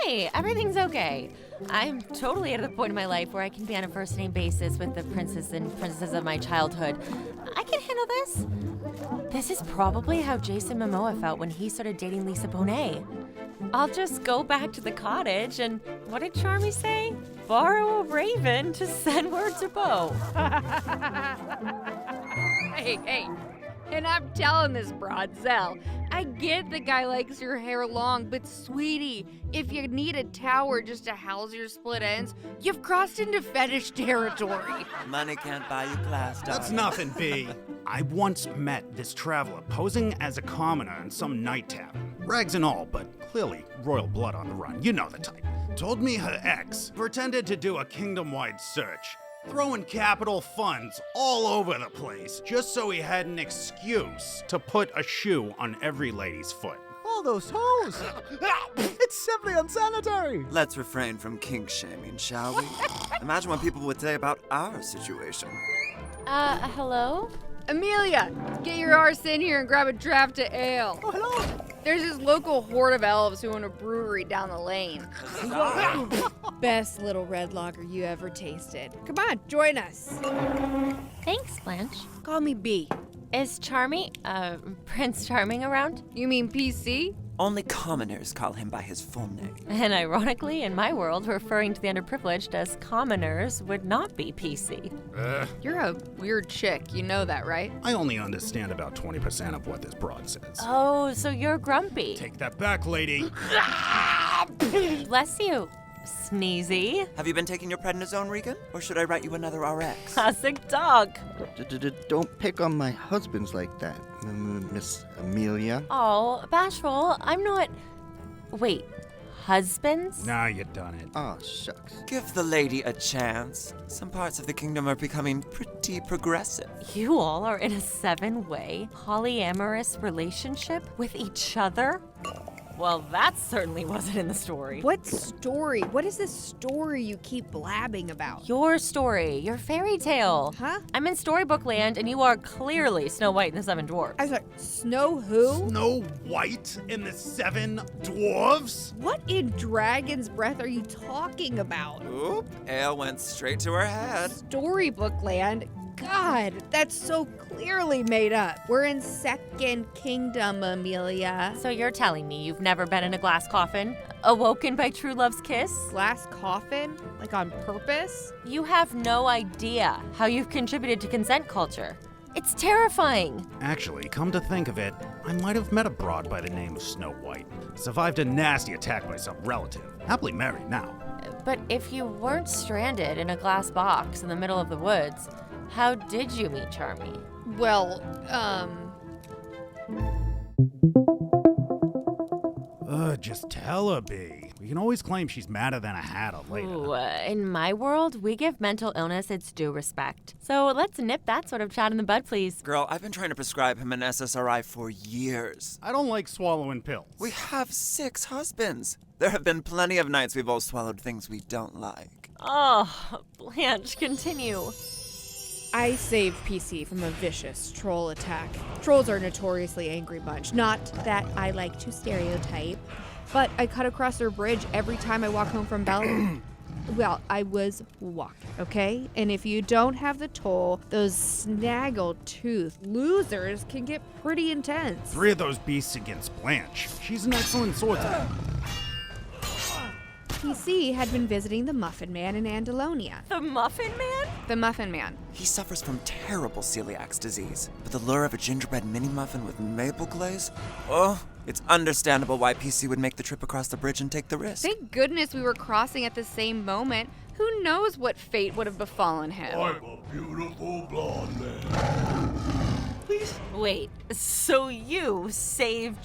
Hey, everything's okay. I'm totally at the point in my life where I can be on a first-name basis with the princes and princesses of my childhood. I can handle this. This is probably how Jason Momoa felt when he started dating Lisa Bonet. I'll just go back to the cottage and, what did Charmy say? Borrow a raven to send word to Beau. Hey. And I'm telling this broadzel, I get the guy likes your hair long, but sweetie, if you need a tower just to house your split ends, you've crossed into fetish territory. Money can't buy you class, darling. That's nothing, B. I once met this traveler posing as a commoner in some night tavern. Rags and all, but clearly royal blood on the run. You know the type. Told me her ex pretended to do a kingdom-wide search, throwing capital funds all over the place just so he had an excuse to put a shoe on every lady's foot. All those hoes! It's simply unsanitary! Let's refrain from kink shaming, shall we? Imagine what people would say about our situation. Hello? Amelia, get your arse in here and grab a draft of ale. Oh, hello! There's this local horde of elves who own a brewery down the lane. Best little red lager you ever tasted. Come on, join us. Thanks, Blanche. Call me B. Is Prince Charming around? You mean PC? Only commoners call him by his full name. And ironically, in my world, referring to the underprivileged as commoners would not be PC. You're a weird chick, you know that, right? I only understand about 20% of what this broad says. Oh, so you're grumpy. Take that back, lady. Bless you, Sneezy. Have you been taking your prednisone, Regan? Or should I write you another RX? Classic dog. Don't pick on my husbands like that, Miss Amelia. Oh, bashful. I'm not. Wait, husbands? Now you done it. Oh, shucks. Give the lady a chance. Some parts of the kingdom are becoming pretty progressive. You all are in a 7-way polyamorous relationship with each other? Well, that certainly wasn't in the story. What story? What is this story you keep blabbing about? Your story, your fairy tale. Huh? I'm in storybook land, and you are clearly Snow White and the Seven Dwarfs. I was like, Snow who? Snow White and the 7 dwarves? What in Dragon's Breath are you talking about? Oop, ale went straight to her head. Storybook land? God, that's so clearly made up. We're in Second Kingdom, Amelia. So you're telling me you've never been in a glass coffin, awoken by true love's kiss? Glass coffin? Like on purpose? You have no idea how you've contributed to consent culture. It's terrifying. Actually, come to think of it, I might have met a broad by the name of Snow White. Survived a nasty attack by some relative. Happily married now. But if you weren't stranded in a glass box in the middle of the woods, how did you meet Charmy? Well, Just tell her, B. We can always claim she's madder than a hatter later. Ooh, in my world, we give mental illness its due respect. So let's nip that sort of chat in the bud, please. Girl, I've been trying to prescribe him an SSRI for years. I don't like swallowing pills. We have 6 husbands. There have been plenty of nights we've all swallowed things we don't like. Oh, Blanche, continue. I saved PC from a vicious troll attack. Trolls are a notoriously angry bunch. Not that I like to stereotype, but I cut across their bridge every time I walk home from Bella. Well, I was walking, okay? And if you don't have the toll, those snaggle-toothed losers can get pretty intense. 3 of those beasts against Blanche. She's an excellent swordsman. PC had been visiting the Muffin Man in Andalusia. The Muffin Man? The Muffin Man. He suffers from terrible celiac disease, but the lure of a gingerbread mini muffin with maple glaze? Oh, it's understandable why PC would make the trip across the bridge and take the risk. Thank goodness we were crossing at the same moment. Who knows what fate would have befallen him? I'm a beautiful blonde man. Please? Wait, so you saved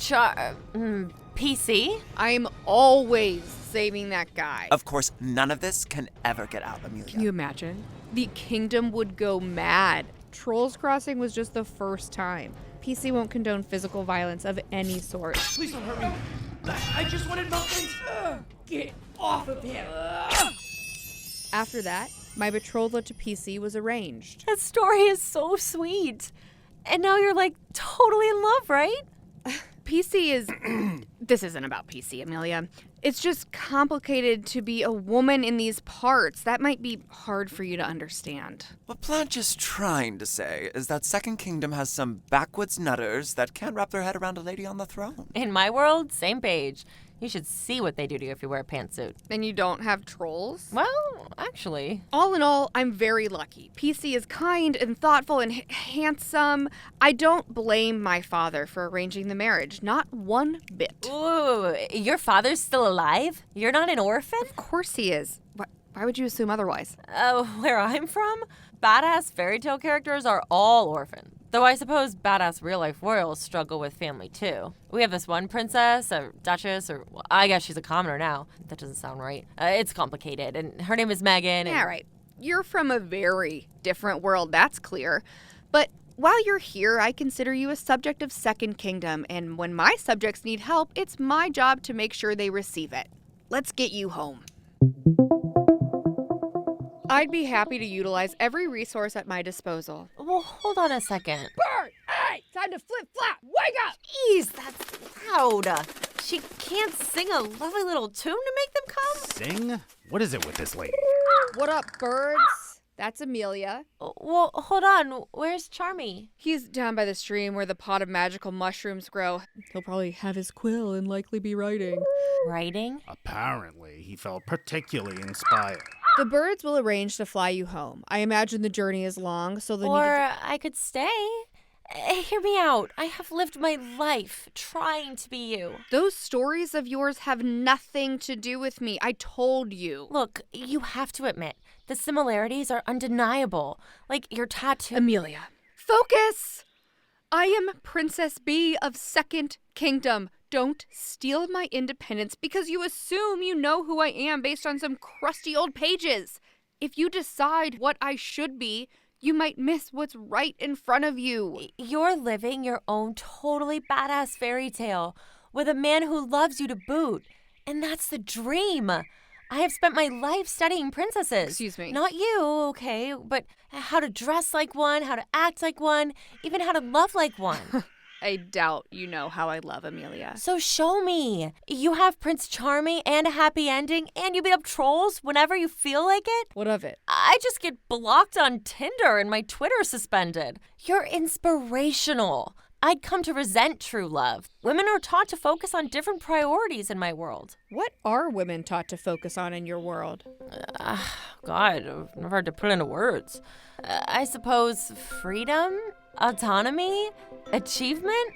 PC? I'm always saving that guy. Of course, none of this can ever get out, Amelia. Can you imagine? The kingdom would go mad. Trolls crossing was just the first time. PC won't condone physical violence of any sort. Please don't hurt me. I just wanted muffins. Get off of him. After that, my betrothal to PC was arranged. That story is so sweet. And now you're like totally in love, right? PC is... This isn't about PC, Amelia. It's just complicated to be a woman in these parts. That might be hard for you to understand. What Blanche is trying to say is that Second Kingdom has some backwoods nutters that can't wrap their head around a lady on the throne. In my world, same page. You should see what they do to you if you wear a pantsuit. And you don't have trolls? Well, actually. All in all, I'm very lucky. PC is kind and thoughtful and handsome. I don't blame my father for arranging the marriage. Not one bit. Ooh, your father's still alive? You're not an orphan? Of course he is. Why would you assume otherwise? Where I'm from, badass fairy tale characters are all orphans. Though I suppose badass real-life royals struggle with family, too. We have this one princess, a duchess, or well, I guess she's a commoner now. That doesn't sound right. It's complicated, and her name is Megan. Yeah, right. You're from a very different world, that's clear. But while you're here, I consider you a subject of Second Kingdom, and when my subjects need help, it's my job to make sure they receive it. Let's get you home. I'd be happy to utilize every resource at my disposal. Well, hold on a second. Bird! Hey! Time to flip-flop! Wake up! Jeez, that's loud. She can't sing a lovely little tune to make them come? Sing? What is it with this lady? What up, birds? That's Amelia. Well, hold on. Where's Charmy? He's down by the stream where the pot of magical mushrooms grow. He'll probably have his quill and likely be writing. Writing? Apparently, he felt particularly inspired. The birds will arrange to fly you home. I imagine the journey is long, so they'll need to... I could stay. Hear me out. I have lived my life trying to be you. Those stories of yours have nothing to do with me. I told you. Look, you have to admit, the similarities are undeniable. Like your tattoo. Amelia, focus! I am Princess B of Second Kingdom. Don't steal my independence because you assume you know who I am based on some crusty old pages. If you decide what I should be, you might miss what's right in front of you. You're living your own totally badass fairy tale with a man who loves you to boot. And that's the dream. I have spent my life studying princesses. Excuse me. Not you, okay, but how to dress like one, how to act like one, even how to love like one. I doubt you know how I love Amelia. So show me. You have Prince Charming and a happy ending, and you beat up trolls whenever you feel like it? What of it? I just get blocked on Tinder and my Twitter suspended. You're inspirational. I'd come to resent true love. Women are taught to focus on different priorities in my world. What are women taught to focus on in your world? God, I've never had to put into words. I suppose freedom, autonomy, achievement?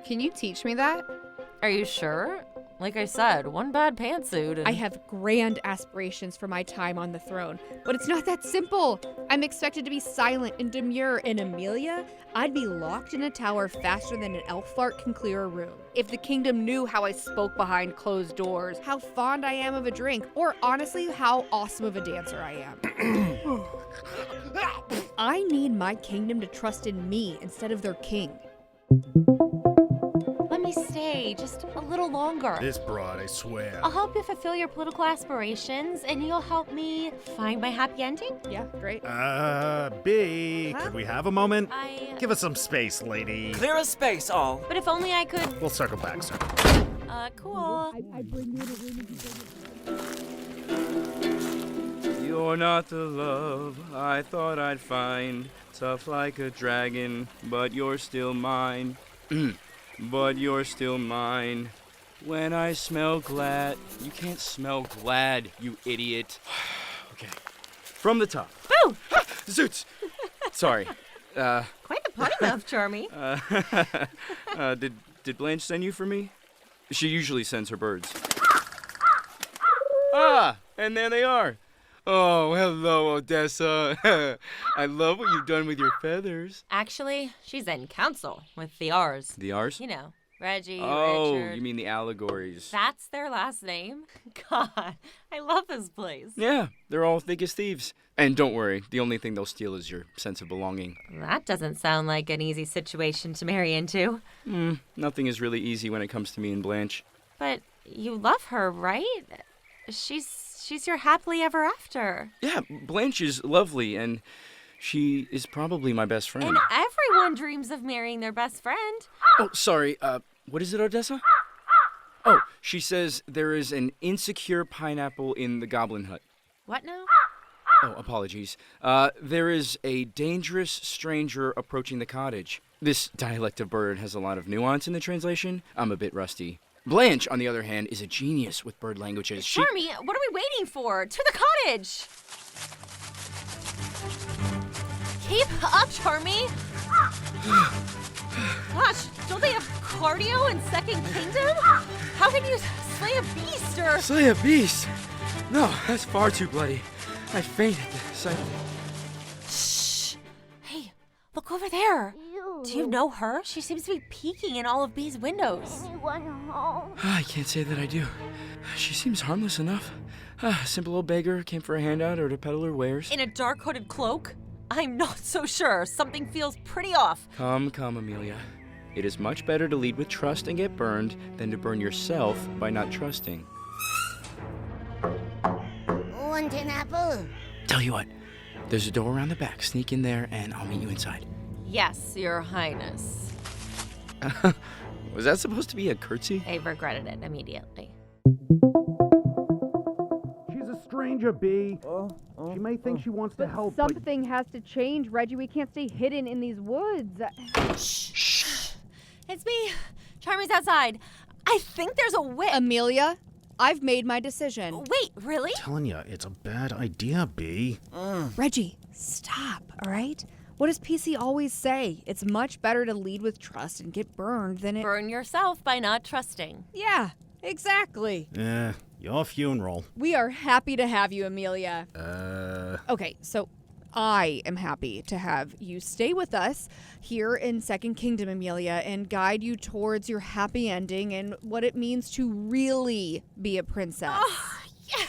Can you teach me that? Are you sure? Like I said, one bad pantsuit and... I have grand aspirations for my time on the throne, but it's not that simple. I'm expected to be silent and demure, and Amelia, I'd be locked in a tower faster than an elf fart can clear a room. If the kingdom knew how I spoke behind closed doors, how fond I am of a drink, or honestly, how awesome of a dancer I am. I need my kingdom to trust in me instead of their king. Let me stay just a little longer. This broad, I swear. I'll help you fulfill your political aspirations, and you'll help me find my happy ending? Yeah, great. B, Huh? could we have a moment? I... Give us some space, lady. Clear a space, all. But if only I could... We'll circle back, sir. Cool. You're not the love I thought I'd find, tough like a dragon, but you're still mine. But you're still mine. When I smell glad... You can't smell glad, you idiot. Okay. From the top. Boo! Zoots! Sorry. Quite the potty mouth, Charmy. Did Blanche send you for me? She usually sends her birds. Ah! And there they are. Oh, hello, Odessa. I love what you've done with your feathers. Actually, she's in council with the R's. The R's? You know, Reggie, Oh, Richard. you mean the allegories. That's their last name? God, I love this place. Yeah, they're all thick as thieves. And don't worry, the only thing they'll steal is your sense of belonging. That doesn't sound like an easy situation to marry into. Nothing is really easy when it comes to me and Blanche. But you love her, right? She's your happily ever after. Yeah, Blanche is lovely, and she is probably my best friend. And everyone dreams of marrying their best friend. Oh, sorry, What is it, Odessa? Oh, she says there is an insecure pineapple in the goblin hut. What now? Oh, apologies. There is a dangerous stranger approaching the cottage. This dialect of bird has a lot of nuance in the translation. I'm a bit rusty. Blanche, on the other hand, is a genius with bird languages. Charmy, what are we waiting for? To the cottage! Keep up, Charmy! Gosh, don't they have cardio in Second Kingdom? How can you slay a beast or... Slay a beast? No, that's far too bloody. I faint at the sight of it. Shh! Hey, look over there. Do you know her? She seems to be peeking in all of Bee's windows. I can't say that I do. She seems harmless enough. A simple old beggar came for a handout or to peddle her wares. In a dark-hooded cloak? I'm not so sure. Something feels pretty off. Come, Amelia. It is much better to lead with trust and get burned than to burn yourself by not trusting. Want an apple? Tell you what, there's a door around the back. Sneak in there and I'll meet you inside. Yes, Your Highness. Was that supposed to be a curtsy? I regretted it immediately. She's a stranger, Bee. She may think she wants to help, but Something has to change, Reggie. We can't stay hidden in these woods. Shh. It's me. Charmy's outside. I think there's a witch. Amelia, I've made my decision. Wait, really? telling you, it's a bad idea, Bee. Reggie, stop, all right? What does PC always say? It's much better to lead with trust and get burned than it... Burn yourself by not trusting. Yeah, exactly. Your funeral. We are happy to have you, Amelia. Okay, so I am happy to have you stay with us here in Second Kingdom, Amelia, and guide you towards your happy ending and what it means to really be a princess. Oh, yes.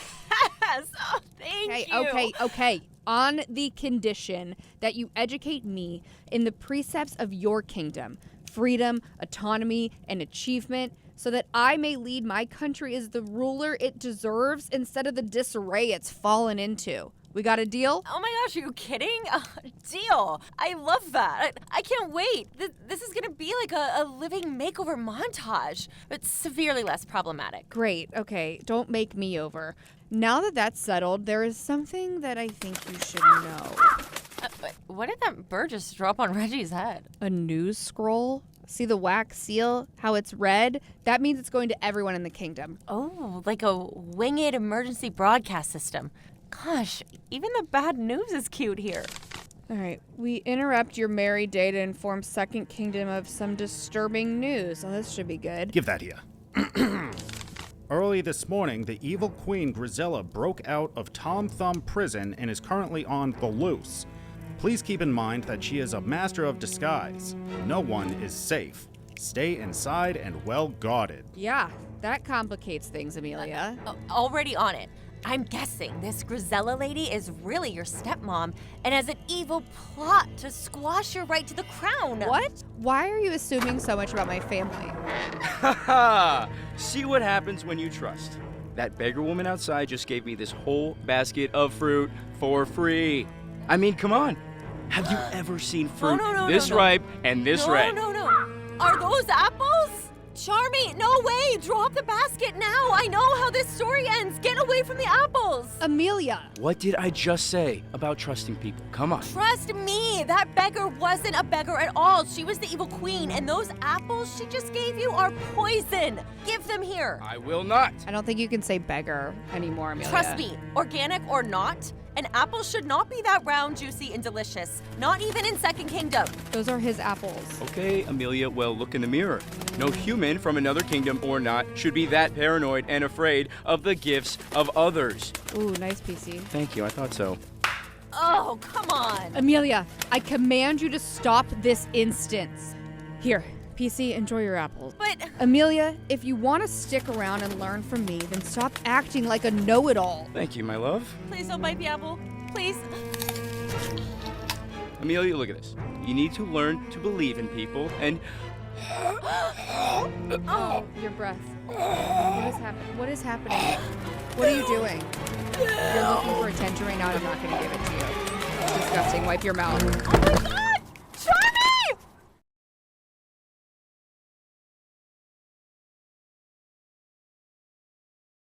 Oh, thank you. Okay. On the condition that you educate me in the precepts of your kingdom, freedom, autonomy, and achievement, so that I may lead my country as the ruler it deserves instead of the disarray it's fallen into. We got a deal? Oh my gosh, are you kidding? Deal. I love that. I can't wait. This is going to be like a living makeover montage, but severely less problematic. Great. Okay, don't make me over. Now that that's settled, there is something that I think you should know. What did that bird just drop on Reggie's head? A news scroll? See the wax seal? How it's red? That means it's going to everyone in the kingdom. Oh, like a winged emergency broadcast system. Gosh, even the bad news is cute here. All right, we interrupt your merry day to inform Second Kingdom of some disturbing news. Oh, this should be good. Give that here. Early this morning, the evil queen Grisella broke out of Tom Thumb prison and is currently on the loose. Please keep in mind that she is a master of disguise. No one is safe. Stay inside and well guarded. Yeah, that complicates things, Amelia. Already on it. I'm guessing this Grisella lady is really your stepmom and has an evil plot to squash your right to the crown. What? Why are you assuming so much about my family? Ha! See what happens when you trust. That beggar woman outside just gave me this whole basket of fruit for free. I mean, come on. Have you ever seen fruit this ripe and this red? No. Are those apples? Charmy, no way! Drop the basket now! I know how this story ends! Get away from the apples! Amelia! What did I just say about trusting people? Come on. Trust me! That beggar wasn't a beggar at all. She was the evil queen, and those apples she just gave you are poison! Give them here! I will not. I don't think you can say beggar anymore, Amelia. Trust me, organic or not, an apple should not be that round, juicy, and delicious. Not even in Second Kingdom. Those are his apples. Okay, Amelia, well, look in the mirror. No human from another kingdom or not should be that paranoid and afraid of the gifts of others. Ooh, nice PC. Thank you, I thought so. Oh, come on! Amelia, I command you to stop this instance. Here, PC, enjoy your apples. But... Amelia, if you want to stick around and learn from me, then stop acting like a know-it-all. Thank you, my love. Please don't bite the apple. Please. Amelia, look at this. You need to learn to believe in people and... Oh, your breath. What is happening? What are you doing? You're looking for attention right now, and I'm not going to give it to you. It's disgusting. Wipe your mouth. Oh my